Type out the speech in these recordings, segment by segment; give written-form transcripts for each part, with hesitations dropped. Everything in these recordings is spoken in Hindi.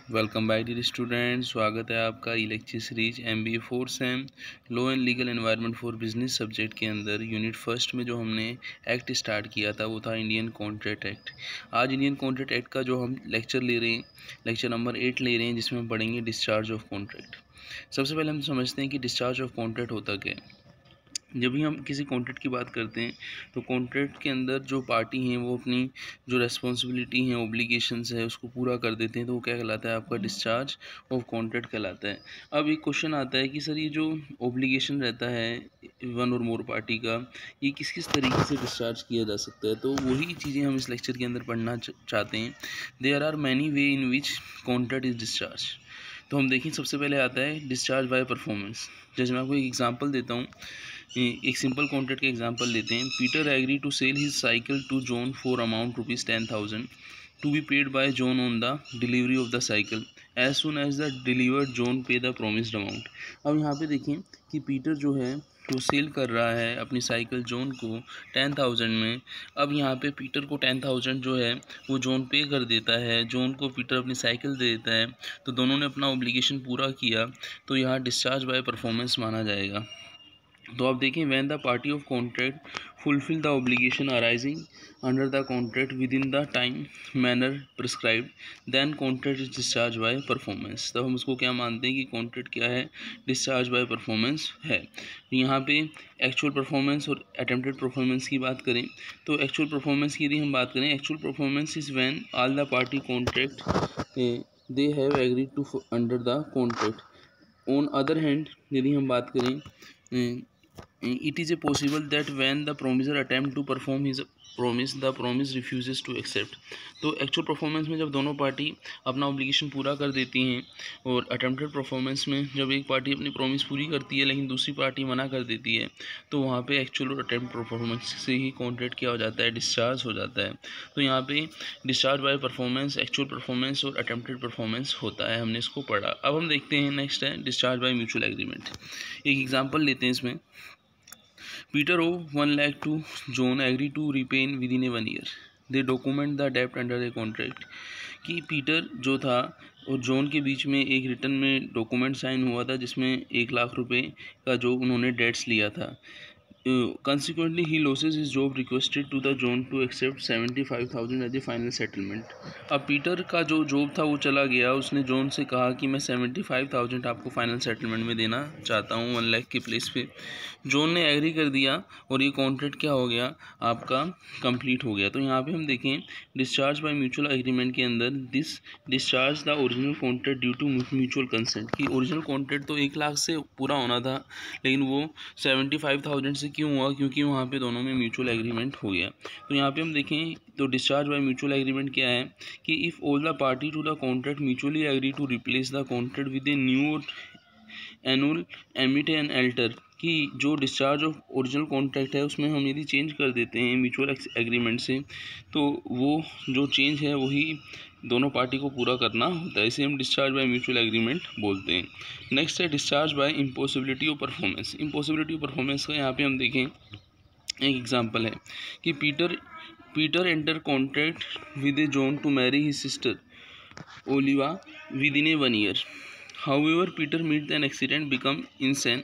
Welcome back dear student. स्वागत है आपका e lecture series MBA 4 sem law and legal environment for business subject के अंदर यूनिट फर्स्ट में जो हमने एक्ट स्टार्ट किया था वो था इंडियन कॉन्ट्रैक्ट एक्ट। आज इंडियन कॉन्ट्रैक्ट एक्ट का जो हम लेक्चर ले रहे हैं, लेक्चर नंबर 8 ले रहे हैं, जिसमें हम पढ़ेंगे डिस्चार्ज ऑफ कॉन्ट्रैक्ट। सबसे पहले हम समझते हैं कि डिस्चार्ज ऑफ कॉन्ट्रैक्ट होता क्या है। जब भी हम किसी कॉन्ट्रैक्ट की बात करते हैं तो कॉन्ट्रैक्ट के अंदर जो पार्टी हैं वो अपनी जो रेस्पॉन्सिबिलिटी हैं, ओब्लिगेशंस है, उसको पूरा कर देते हैं, तो वो क्या कहलाता है, आपका डिस्चार्ज ऑफ कॉन्ट्रैक्ट कहलाता है। अब एक क्वेश्चन आता है कि सर ये जो ओब्लिगेशन रहता है वन और मोर पार्टी का, ये किस किस तरीके से डिस्चार्ज किया जा सकता है, तो वही चीज़ें हम इस लेक्चर के अंदर पढ़ना चाहते हैं। There are many way in which contract is discharge. तो हम देखें, सबसे पहले आता है डिस्चार्ज बाय परफॉर्मेंस। जैसे मैं आपको एक एग्जांपल देता हूँ, एक सिंपल कॉन्ट्रैक्ट का एग्जांपल लेते हैं। Peter agree to sell his cycle to John for amount ₹10,000 to be paid by John on the delivery of the cycle. As soon as the delivered John pay the promised amount. अब यहाँ पे देखें कि पीटर जो है वो सेल कर रहा है अपनी साइकिल जॉन को 10,000 में। अब यहाँ पे पीटर को 10,000 जो है वो जॉन पे कर देता है, जॉन को पीटर अपनी साइकिल दे देता है, तो दोनों ने अपना ओब्लिगेशन पूरा किया, तो यहाँ डिस्चार्ज बाय परफॉर्मेंस माना जाएगा। तो आप देखें, when the party of contract fulfil the obligation arising under the contract within the time manner prescribed then contract is discharge by performance. तब हम उसको क्या मानते हैं कि कॉन्ट्रैक्ट क्या है, डिस्चार्ज बाय परफॉर्मेंस है। यहाँ पे एक्चुअल परफॉर्मेंस और अटेम्प्टेड परफॉर्मेंस की बात करें तो एक्चुअल परफॉर्मेंस की यदि हम बात करें, actual performance is when all the party contract they have agreed to under the contract. On other hand यदि हम बात करें, it is a possible that when the promiser attempt to perform his promise the promise refuses to accept। तो एक्चुअल परफॉर्मेंस में जब दोनों पार्टी अपना ऑब्लिगेशन पूरा कर देती हैं, और अटेम्प्टेड परफॉर्मेंस में जब एक पार्टी अपनी प्रॉमिस पूरी करती है लेकिन दूसरी पार्टी मना कर देती है, तो वहाँ पे एक्चुअल और अटेम्प्ट परफॉर्मेंस से ही कॉन्ट्रैक्ट क्या हो जाता है, डिस्चार्ज हो जाता है। तो यहाँ पे discharge by performance, actual performance और अटेम्प्टेड परफॉर्मेंस होता है, हमने इसको पढ़ा। अब हम देखते हैं नेक्स्ट है डिस्चार्ज बाय म्यूचुअल एग्रीमेंट। एक एग्जाम्पल लेते हैं इसमें। Peter owe 1 lakh to John, agree to repay within a 1 year. They document the debt under a contract। कि पीटर जो था और जॉन के बीच में एक रिटर्न में डॉक्यूमेंट साइन हुआ था जिसमें 1 लाख रुपए का जो उन्होंने डेट्स लिया था। Consequently, he loses his job, requested to the John to accept 75,000 as a final settlement। अब पीटर का जो जॉब था वो चला गया, उसने जॉन से कहा कि मैं 75,000 आपको फाइनल सेटलमेंट में देना चाहता हूँ 1 लाख के प्लेस पे। जॉन ने एग्री कर दिया और ये कॉन्ट्रैक्ट क्या हो गया, आपका कंप्लीट हो गया। तो यहाँ पे हम देखें डिस्चार्ज बाय म्यूचुअल एग्रीमेंट के अंदर this discharge the original contract due to mutual consent. कि ओरिजिनल कॉन्ट्रैक्ट तो 1 लाख से पूरा होना था, लेकिन वो 75,000 से क्यों हुआ, क्योंकि वहाँ पे दोनों में म्यूचुअल एग्रीमेंट हो गया। तो यहाँ पे हम देखें तो डिस्चार्ज बाय म्यूचुअल एग्रीमेंट क्या है कि if all the party to the contract mutually agree to replace the contract with a new annul emit and alter. कि जो डिस्चार्ज ऑफ ओरिजिनल कॉन्ट्रैक्ट है उसमें हम यदि चेंज कर देते हैं म्यूचुअल एग्रीमेंट से, तो वो जो चेंज है वही दोनों पार्टी को पूरा करना होता है, इसे हम डिस्चार्ज बाय म्यूचुअल एग्रीमेंट बोलते हैं। नेक्स्ट है discharge by impossibility of performance. Impossibility of performance का यहाँ पे हम देखें एक एग्जांपल है कि Peter enter contract with a John to marry his sister Olivia within a 1 year। However Peter meet an accident become insane.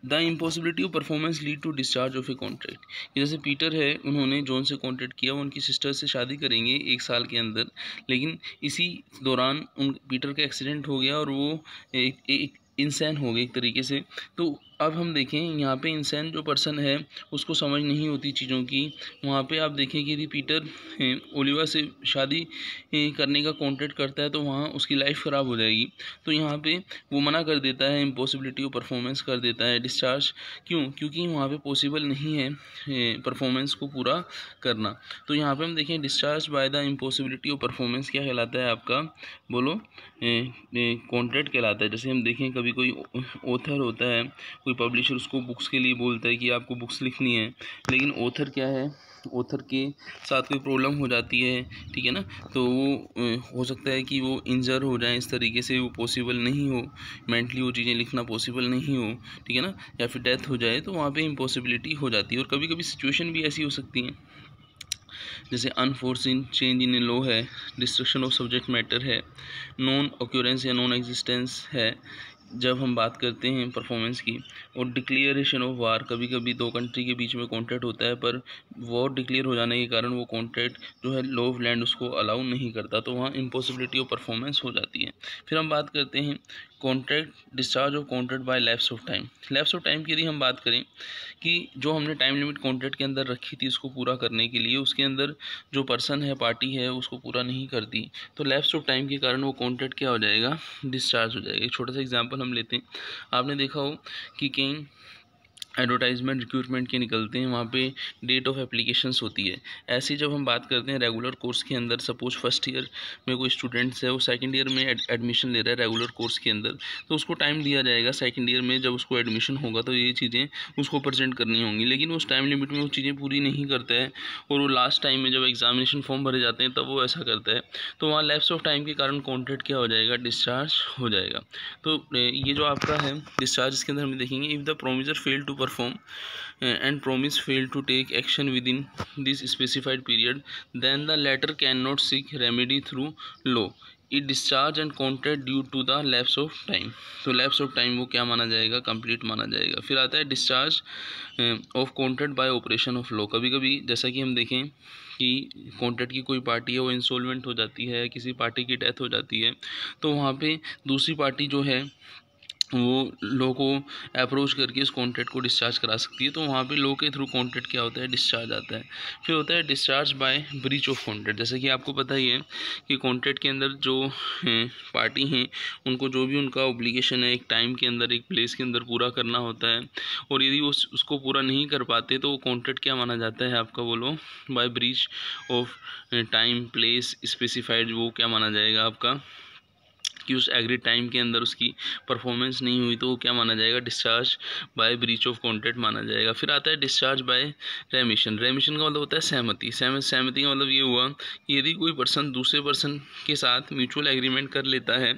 The impossibility of performance lead to discharge of a contract. जैसे पीटर है, उन्होंने जॉन से कॉन्ट्रैक्ट किया, वो उनकी सिस्टर से शादी करेंगे 1 साल के अंदर, लेकिन इसी दौरान उन पीटर का एक्सीडेंट हो गया और वो एक इंसान हो गए एक तरीके से। तो अब हम देखें यहाँ पे इंसान जो पर्सन है उसको समझ नहीं होती चीज़ों की। वहाँ पे आप देखें कि यदि पीटर ओलिवा से शादी करने का कॉन्ट्रैक्ट करता है तो वहाँ उसकी लाइफ ख़राब हो जाएगी। तो यहाँ पे वो मना कर देता है, इम्पॉसिबिलिटी ऑफ परफॉर्मेंस कर देता है, डिस्चार्ज। क्यों? क्योंकि वहाँ पे पॉसिबल नहीं है परफॉर्मेंस को पूरा करना। तो यहाँ पे हम देखें discharge by the impossibility of performance क्या कहलाता है, आपका बोलो कॉन्ट्रैक्ट कहलाता है। जैसे हम देखें कभी कोई ऑथर होता है, कोई पब्लिशर उसको बुक्स के लिए बोलता है कि आपको बुक्स लिखनी है, लेकिन ऑथर क्या है, ऑथर के साथ कोई प्रॉब्लम हो जाती है, ठीक है ना, तो वो हो सकता है कि वो इंजर हो जाए, इस तरीके से वो पॉसिबल नहीं हो, मेंटली वो चीज़ें लिखना पॉसिबल नहीं हो, ठीक है ना, या फिर डेथ हो जाए, तो वहाँ पे इम्पॉसिबिलिटी हो जाती है। और कभी कभी सिचुएशन भी ऐसी हो सकती है जैसे unforeseen change in a law है, डिस्ट्रक्शन ऑफ सब्जेक्ट मैटर है, नॉन ऑक्यूरेंस या नॉन एग्जिस्टेंस है जब हम बात करते हैं परफॉर्मेंस की, और डिक्लेरेशन ऑफ वार, कभी कभी दो कंट्री के बीच में कॉन्ट्रैक्ट होता है पर वॉर डिक्लेयर हो जाने के कारण वो कॉन्ट्रैक्ट जो है लॉ ऑफ लैंड उसको अलाउ नहीं करता, तो वहाँ इम्पॉसिबिलिटी ऑफ परफॉर्मेंस हो जाती है। फिर हम बात करते हैं contract, discharge of contract by lapse of time. Lapse of time की यदि हम बात करें कि जो हमने टाइम लिमिट कॉन्ट्रैक्ट के अंदर रखी थी उसको पूरा करने के लिए, उसके अंदर जो पर्सन है, पार्टी है, उसको पूरा नहीं करती, तो लैप्स ऑफ टाइम के कारण वो कॉन्ट्रैक्ट क्या हो जाएगा, डिस्चार्ज हो जाएगा। एक छोटा सा एग्जांपल हम लेते हैं। आपने देखा हो कि कहीं एडवर्टाइजमेंट रिक्रूटमेंट के निकलते हैं, वहाँ पे डेट ऑफ एप्लीकेशंस होती है। ऐसे जब हम बात करते हैं रेगुलर कोर्स के अंदर, सपोज फर्स्ट ईयर में कोई स्टूडेंट्स है, वो सेकंड ईयर में एडमिशन ले रहा है रेगुलर कोर्स के अंदर, तो उसको टाइम दिया जाएगा सेकंड ईयर में जब उसको एडमिशन होगा तो ये चीज़ें उसको प्रेजेंट करनी होंगी, लेकिन उस टाइम लिमिट में वो चीज़ें पूरी नहीं करता है और वो लास्ट टाइम में जब एग्जामिनेशन फॉर्म भरे जाते हैं तब वो ऐसा करता है, तो वहाँ लैप्स ऑफ टाइम के कारण कॉन्ट्रैक्ट क्या हो जाएगा, डिस्चार्ज हो जाएगा। तो ये जो आपका है डिस्चार्ज, इसके अंदर हम देखेंगे if the promisor fail to perform and promise fail to take action within this specified period, then the latter cannot seek remedy through law. It discharge and contract due to the lapse of time. तो lapse of time वो क्या माना जाएगा, कंप्लीट माना जाएगा। फिर आता है discharge of contract by operation of law. कभी कभी जैसा कि हम देखें कि कॉन्ट्रैक्ट की कोई पार्टी है वो इंसॉल्वेंट हो जाती है, किसी पार्टी की डेथ हो जाती है, तो वहाँ पे दूसरी पार्टी जो है वो लॉ को अप्रोच करके इस कॉन्ट्रैक्ट को डिस्चार्ज करा सकती है, तो वहाँ पे लॉ के थ्रू कॉन्ट्रैक्ट क्या होता है, डिस्चार्ज आता है। फिर होता है discharge by breach of contract. जैसे कि आपको पता ही है कि कॉन्ट्रैक्ट के अंदर जो पार्टी हैं उनको जो भी उनका ऑब्लिगेशन है एक टाइम के अंदर, एक प्लेस के अंदर पूरा करना होता है, और यदि उसको पूरा नहीं कर पाते तो वो कॉन्ट्रैक्ट क्या माना जाता है आपका, बोलो, by breach of time place specified, वो क्या माना जाएगा आपका कि उस एग्री टाइम के अंदर उसकी परफॉर्मेंस नहीं हुई, तो वो क्या माना जाएगा, discharge by breach of contract माना जाएगा। फिर आता है डिस्चार्ज बाय रेमिशन। रेमिशन का मतलब होता है सहमति। सहमति का मतलब ये हुआ कि यदि कोई पर्सन दूसरे पर्सन के साथ म्यूचुअल एग्रीमेंट कर लेता है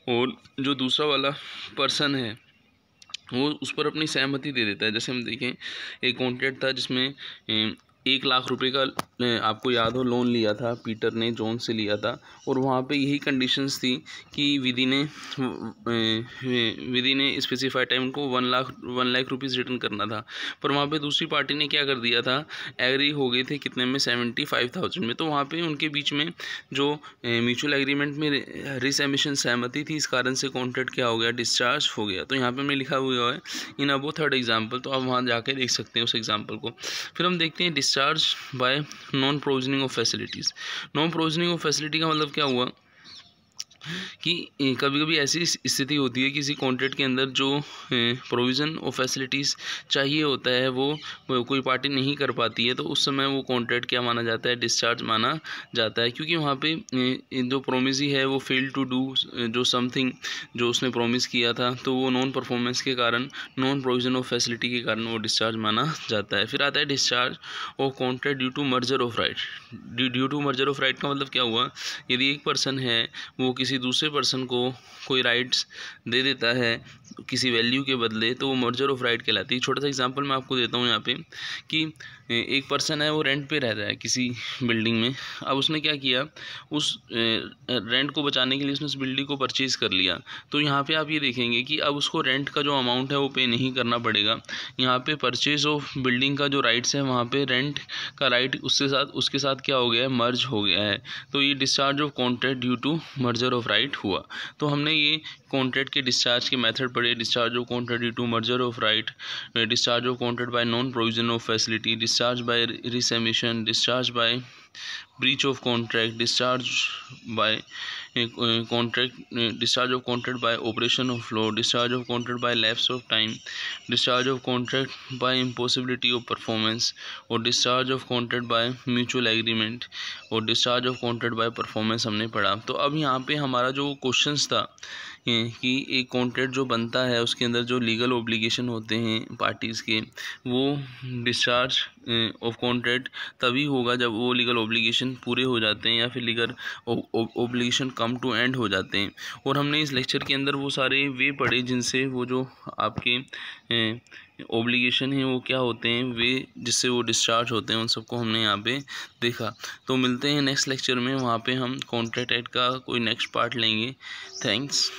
और जो दूसरा वाला पर्सन है वो उस पर अपनी सहमति दे देता है। जैसे हम देखें एक कॉन्ट्रैक्ट था जिसमें 1,00,000 रुपये का आपको याद हो लोन लिया था, पीटर ने जॉन से लिया था, और वहाँ पे यही कंडीशंस थी कि विधि ने स्पेसिफाइड टाइम को 1,00,000 रुपीज़ रिटर्न करना था, पर वहाँ पे दूसरी पार्टी ने क्या कर दिया था, एग्री हो गए थे कितने में, 75,000 में। तो वहाँ पे उनके बीच में जो म्यूचुअल एग्रीमेंट में रिसएमिशन सहमति थी, इस कारण से कॉन्ट्रैक्ट क्या हो गया, डिस्चार्ज हो गया। तो यहाँ पर मैं लिखा हुआ है इन अबो थर्ड एग्जाम्पल, तो आप वहाँ जाके देख सकते हैं उस एग्जाम्पल को। फिर हम देखते हैं discharge by non provisioning of facilities. Non provisioning of facility का मतलब क्या हुआ कि कभी कभी ऐसी स्थिति होती है किसी कॉन्ट्रैक्ट के अंदर जो प्रोविज़न ऑफ फैसिलिटीज़ चाहिए होता है वो कोई पार्टी नहीं कर पाती है, तो उस समय वो कॉन्ट्रैक्ट क्या माना जाता है, डिस्चार्ज माना जाता है, क्योंकि वहाँ पे जो प्रोमिसी है वो फेल टू डू जो समथिंग जो उसने प्रोमिस किया था, तो वो नॉन परफॉर्मेंस के कारण, नॉन प्रोविज़न ऑफ फैसिलिटी के कारण वो डिस्चार्ज माना जाता है। फिर आता है discharge of contract due to merger of right. Due to merger of right का मतलब क्या हुआ, यदि एक पर्सन है वो किसी दूसरे पर्सन को कोई राइट्स दे देता है किसी वैल्यू के बदले, तो वो मर्जर ऑफ राइट कहलाती है। छोटा सा एग्जांपल मैं आपको देता हूँ यहाँ पे कि एक पर्सन है वो रेंट पे रह रहा है किसी बिल्डिंग में। अब उसने क्या किया, उस रेंट को बचाने के लिए उसने उस बिल्डिंग को परचेज़ कर लिया। तो यहाँ पे आप ये देखेंगे कि अब उसको रेंट का जो अमाउंट है वो पे नहीं करना पड़ेगा। यहाँ पे परचेज ऑफ बिल्डिंग का जो राइट्स है वहाँ पे रेंट का राइट उसके साथ क्या हो गया है, मर्ज हो गया है। तो ये discharge of contract due to merger of right हुआ। तो हमने ये कॉन्ट्रैक्ट के डिस्चार्ज के मेथड पढ़े, discharge of contract due to merger of right, discharge of contract by non provision of facility, discharge by rescission, discharge by breach of contract, discharge by contract, discharge of contract by operation of law, discharge of contract by lapse of time, discharge of contract by impossibility of performance, और discharge of contract by mutual agreement, और discharge of contract by performance हमने पढ़ा। तो अब यहाँ पे हमारा जो क्वेश्चंस था कि एक कॉन्ट्रैक्ट जो बनता है उसके अंदर जो लीगल ऑब्लिगेशन होते हैं पार्टीज़ के, वो डिस्चार्ज ऑफ कॉन्ट्रैक्ट तभी होगा जब वो लीगल ऑब्लिगेशन पूरे हो जाते हैं या फिर legal obligation come to end हो जाते हैं। और हमने इस लेक्चर के अंदर वो सारे वे पढ़े जिनसे वो जो आपके ओब्लिगेशन है वो क्या होते हैं, वे जिससे वो डिस्चार्ज होते हैं, उन सबको हमने यहाँ पे देखा। तो मिलते हैं नेक्स्ट लेक्चर में, वहाँ पे हम कॉन्ट्रैक्ट एक्ट का कोई नेक्स्ट पार्ट लेंगे। थैंक्स।